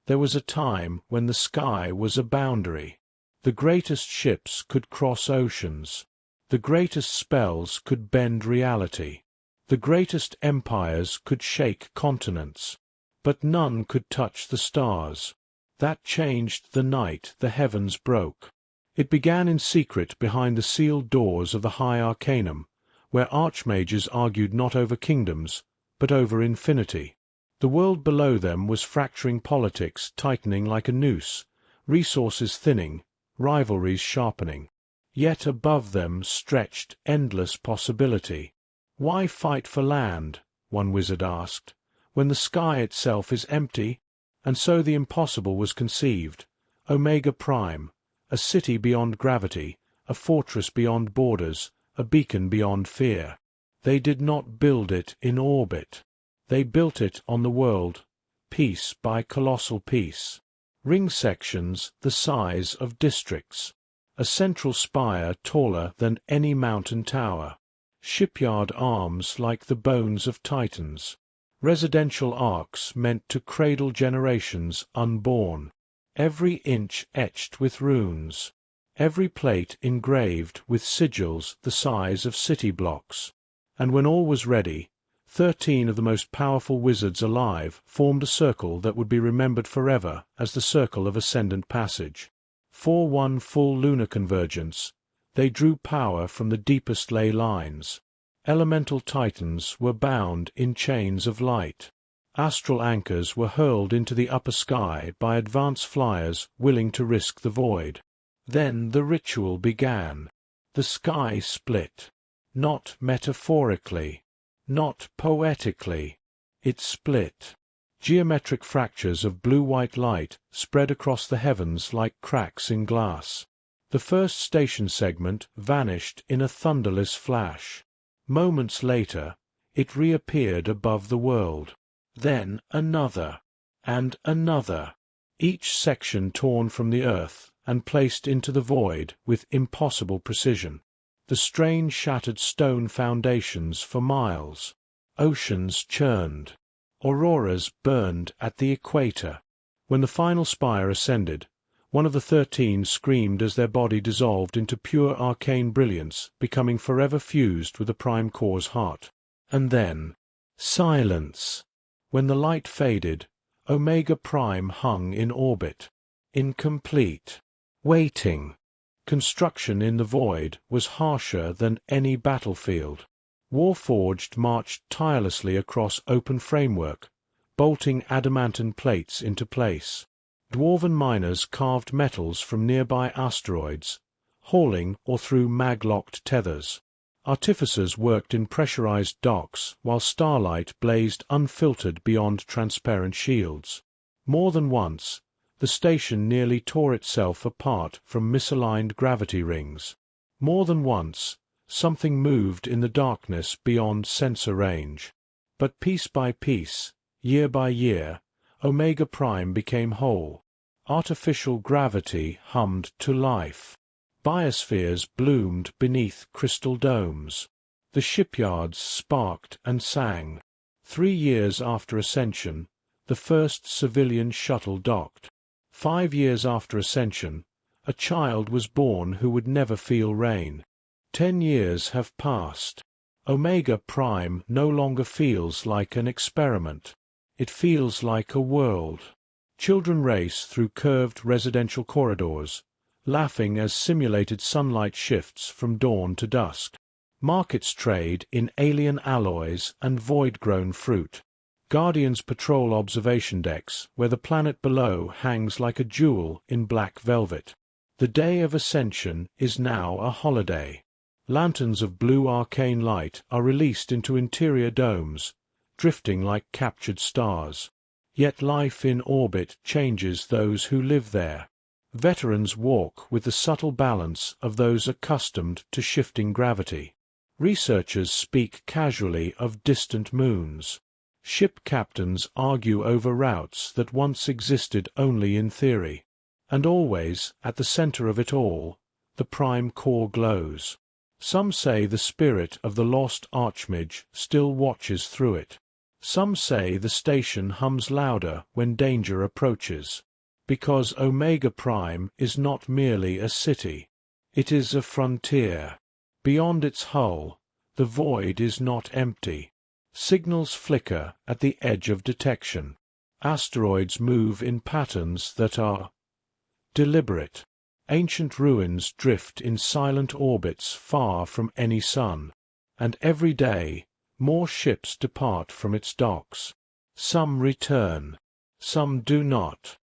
There was a time when the sky was a boundary. The greatest ships could cross oceans. The greatest spells could bend reality. The greatest empires could shake continents. But none could touch the stars. That changed the night the heavens broke. It began in secret behind the sealed doors of the High Arcanum, where archmages argued not over kingdoms, but over infinity. The world below them was fracturing politics tightening like a noose, resources thinning, rivalries sharpening. Yet above them stretched endless possibility. Why fight for land, one wizard asked, when the sky itself is empty? And so the impossible was conceived. Omega Prime, a city beyond gravity, a fortress beyond borders, a beacon beyond fear. They did not build it in orbit. They built it on the world, piece by colossal piece. Ring sections the size of districts. A central spire taller than any mountain tower. Shipyard arms like the bones of titans. Residential arcs meant to cradle generations unborn. Every inch etched with runes. Every plate engraved with sigils the size of city blocks. And when all was ready, 13 of the most powerful wizards alive formed a circle that would be remembered forever as the Circle of Ascendant Passage. For one full lunar convergence, they drew power from the deepest ley lines. Elemental titans were bound in chains of light. Astral anchors were hurled into the upper sky by advance flyers willing to risk the void. Then the ritual began. The sky split. Not metaphorically. Not poetically. It split. Geometric fractures of blue-white light spread across the heavens like cracks in glass. The first station segment vanished in a thunderless flash. Moments later, it reappeared above the world. Then another, and another, each section torn from the earth and placed into the void with impossible precision. The strain shattered stone foundations for miles. Oceans churned. Auroras burned at the equator. When the final spire ascended, one of the 13 screamed as their body dissolved into pure arcane brilliance, becoming forever fused with the Prime Core's heart. And then, silence. When the light faded, Omega Prime hung in orbit. Incomplete. Waiting. Construction in the void was harsher than any battlefield. Warforged marched tirelessly across open framework, bolting adamantine plates into place. Dwarven miners carved metals from nearby asteroids, hauling or through mag-locked tethers. Artificers worked in pressurized docks, while starlight blazed unfiltered beyond transparent shields. More than once, the station nearly tore itself apart from misaligned gravity rings. More than once, something moved in the darkness beyond sensor range. But piece by piece, year by year, Omega Prime became whole. Artificial gravity hummed to life. Biospheres bloomed beneath crystal domes. The shipyards sparked and sang. 3 years after Ascension, the first civilian shuttle docked. 5 years after Ascension, a child was born who would never feel rain. 10 years have passed. Omega Prime no longer feels like an experiment. It feels like a world. Children race through curved residential corridors, laughing as simulated sunlight shifts from dawn to dusk. Markets trade in alien alloys and void-grown fruit. Guardians patrol observation decks, where the planet below hangs like a jewel in black velvet. The day of Ascension is now a holiday. Lanterns of blue arcane light are released into interior domes, drifting like captured stars. Yet life in orbit changes those who live there. Veterans walk with the subtle balance of those accustomed to shifting gravity. Researchers speak casually of distant moons. Ship captains argue over routes that once existed only in theory. And always, at the center of it all, the Prime Core glows. Some say the spirit of the lost Archmage still watches through it. Some say the station hums louder when danger approaches, because Omega Prime is not merely a city. It is a frontier. Beyond its hull, the void is not empty. Signals flicker at the edge of detection. Asteroids move in patterns that are deliberate. Ancient ruins drift in silent orbits far from any sun, and every day more ships depart from its docks. Some return, some do not.